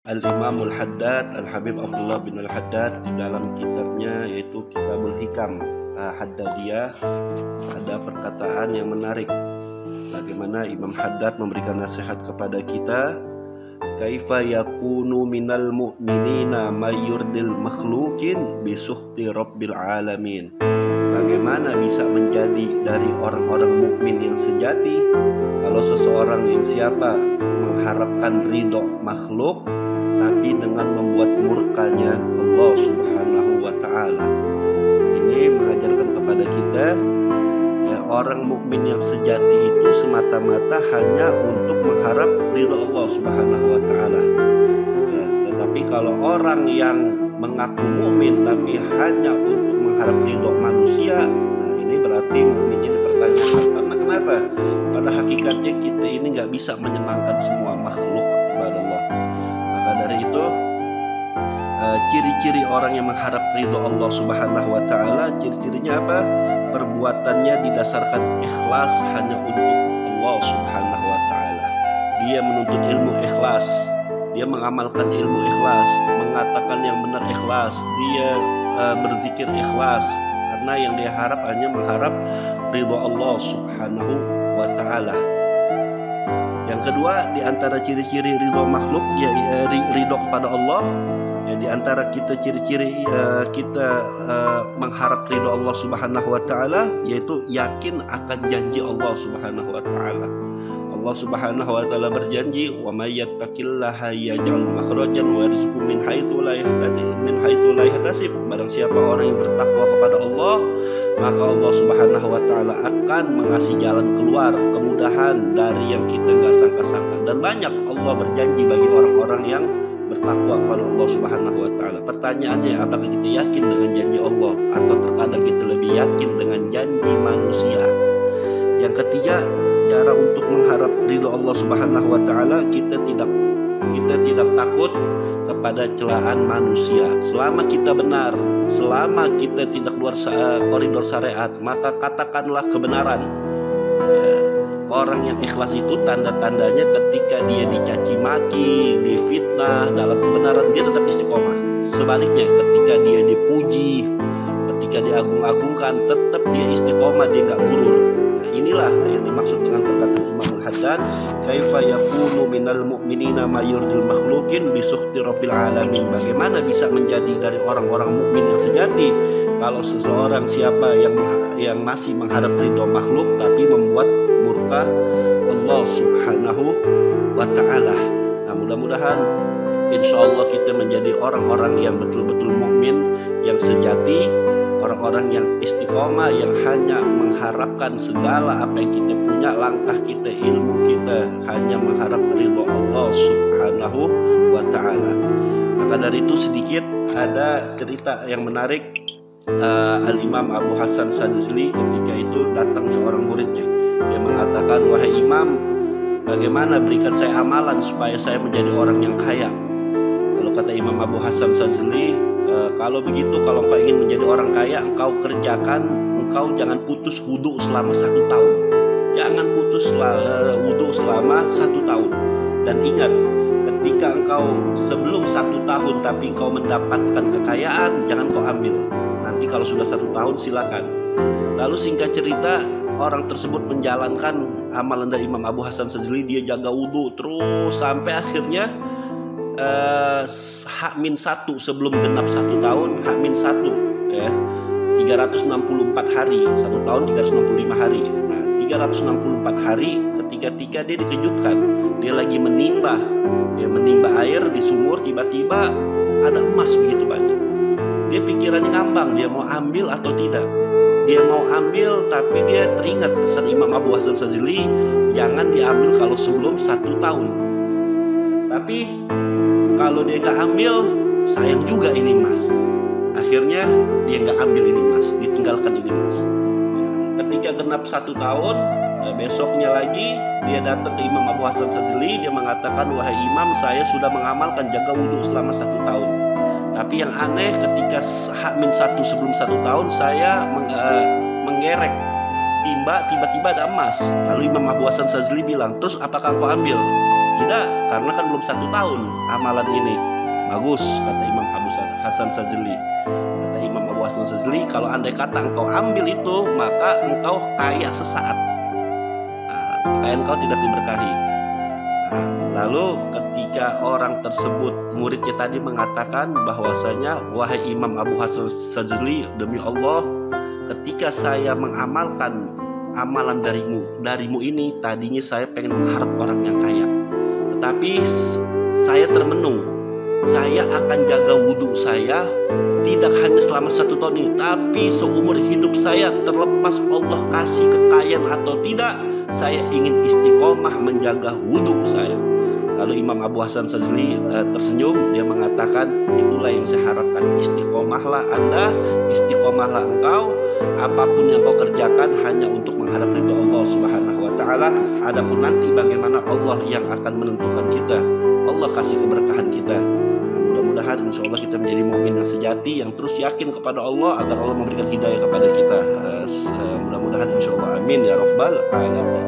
Al-Imamul Haddad Al-Habib Abdullah bin Al-Haddad di dalam kitabnya yaitu Kitabul Hikam Haddadiyah ada perkataan yang menarik. Bagaimana Imam Haddad memberikan nasihat kepada kita, kaifa yakunu minal mu'minina mayyurdil makhlukin bisukhti rabbil alamin. Bagaimana bisa menjadi dari orang-orang mukmin yang sejati kalau seseorang yang siapa mengharapkan ridho makhluk tapi dengan membuat murkanya Allah Subhanahu wa taala. Ini mengajarkan kepada kita ya, orang mukmin yang sejati itu semata-mata hanya untuk mengharap ridho Allah Subhanahu wa taala. Ya, tetapi kalau orang yang mengaku mukmin tapi hanya untuk mengharap ridho manusia, nah ini berarti mukminnya dipertanyakan. Karena kenapa? Pada hakikatnya kita ini nggak bisa menyenangkan semua makhluk kepada Allah. Maka dari itu ciri-ciri orang yang mengharap ridho Allah Subhanahu wa taala, ciri-cirinya apa? Perbuatannya didasarkan ikhlas hanya untuk Allah Subhanahu wa taala. Dia menuntut ilmu ikhlas, dia mengamalkan ilmu ikhlas, mengatakan yang benar ikhlas, dia berzikir ikhlas, karena yang dia harap hanya mengharap ridho Allah Subhanahu wa taala. Yang kedua, di antara ciri-ciri ridho makhluk ya ridho kepada Allah. Ya, di antara kita ciri-ciri kita mengharap ridho Allah Subhanahu wa taala yaitu yakin akan janji Allah Subhanahu wa taala. Allah Subhanahu wa taala berjanji, "Wa may yattaqillaha yaj'al makhrajan wa yarzuqhu min haitsu la yahtasib." Barang siapa orang yang bertakwa kepada Allah, maka Allah Subhanahu wa taala akan mengasih jalan keluar, kemudahan dari yang kita enggak sangka-sangka. Dan banyak Allah berjanji bagi orang-orang yang bertakwa kepada Allah Subhanahu wa taala. Pertanyaannya, apakah kita yakin dengan janji Allah atau terkadang kita lebih yakin dengan janji manusia? Yang ketiga, cara untuk mengharap ridho Allah Subhanahu wa taala, kita tidak takut kepada celaan manusia. Selama kita benar, selama kita tidak keluar koridor syariat, maka katakanlah kebenaran. Ya, orang yang ikhlas itu tanda-tandanya ketika dia dicaci maki, difitnah dalam kebenaran, dia tetap istiqomah. Sebaliknya ketika dia dipuji, ketika diagung-agungkan, tetap dia istiqomah, dia nggak gurur. Nah, inilah yang dimaksud dengan perkataan Imam Al-Haddad, kaifa yakunu minal mu'minina mayyurdil makhlukin bisukhti rabbil alamin. Bagaimana bisa menjadi dari orang-orang mukmin yang sejati kalau seseorang siapa yang masih mengharap ridho makhluk tapi membuat murka Allah Subhanahu wa taala. Nah, mudah-mudahan insyaallah kita menjadi orang-orang yang betul-betul mukmin yang sejati, orang-orang yang istiqomah, yang hanya mengharapkan segala apa yang kita punya, langkah kita, ilmu kita hanya mengharap ridho Allah Subhanahu wa taala. Maka dari itu sedikit ada cerita yang menarik. Al-Imam Abu Hasan Sadzili ketika itu datang seorang muridnya. Dia mengatakan, "Wahai Imam, bagaimana berikan saya amalan supaya saya menjadi orang yang kaya?" Lalu kata Imam Abu Hasan Sadzili, kalau begitu, kalau engkau ingin menjadi orang kaya, engkau jangan putus wudhu selama 1 tahun. Jangan putus wudhu selama 1 tahun. Dan ingat, ketika engkau sebelum 1 tahun tapi engkau mendapatkan kekayaan, jangan kau ambil. Nanti kalau sudah 1 tahun silakan. Lalu singkat cerita, orang tersebut menjalankan amalan dari Imam Abu Hasan Sadzili. Dia jaga wudhu terus sampai akhirnya H-1 sebelum genap 1 tahun, H-1 ya, 364 hari, 1 tahun 365 hari. Nah, 364 hari ketika dia dikejutkan, dia lagi menimba air di sumur, tiba-tiba ada emas begitu banyak. Dia pikirannya ngambang, dia mau ambil atau tidak. Dia mau ambil, tapi dia teringat pesan Imam Abu Hasan Sadzili, jangan diambil kalau sebelum 1 tahun. Tapi kalau dia nggak ambil, sayang juga ini emas. Akhirnya dia nggak ambil ini emas, ditinggalkan ini emas. Ketika genap 1 tahun, besoknya lagi dia datang ke Imam Abu Hasan Sadzili. Dia mengatakan, "Wahai Imam, saya sudah mengamalkan jaga wudhu selama 1 tahun. Tapi yang aneh, ketika H-1 sebelum 1 tahun saya menggerek timba, tiba-tiba ada emas." Lalu Imam Abu Hasan Sadzili bilang, "Terus apakah kau ambil?" tidak, karena kan belum 1 tahun amalan ini. Bagus, kata Imam Abu Hasan Sazili. Kata Imam Abu Hasan Sazili, kalau andai kata engkau ambil itu, maka engkau kaya sesaat. Kekayaan engkau tidak diberkahi. Lalu ketika orang tersebut, muridnya tadi mengatakan bahwasanya, wahai Imam Abu Hasan Sazili, demi Allah, ketika saya mengamalkan amalan darimu ini, tadinya saya pengen mengharap orang yang kaya, tetapi saya termenung, saya akan jaga wudhu saya tidak hanya selama 1 tahun ini, tapi seumur hidup saya, terlepas Allah kasih kekayaan atau tidak, saya ingin istiqomah menjaga wudhu saya. Lalu Imam Abu Hasan Sazili tersenyum, dia mengatakan, itulah yang saya harapkan, istiqomahlah Anda, istiqomahlah engkau, apapun yang kau kerjakan hanya untuk mengharap ridho Allah Subhanahu wa Ta'ala. Adapun nanti bagaimana, Allah yang akan menentukan kita. Allah kasih keberkahan kita. Mudah-mudahan insya Allah kita menjadi mukmin yang sejati, yang terus yakin kepada Allah, agar Allah memberikan hidayah kepada kita. Mudah-mudahan insya Allah, amin ya rabbal alamin.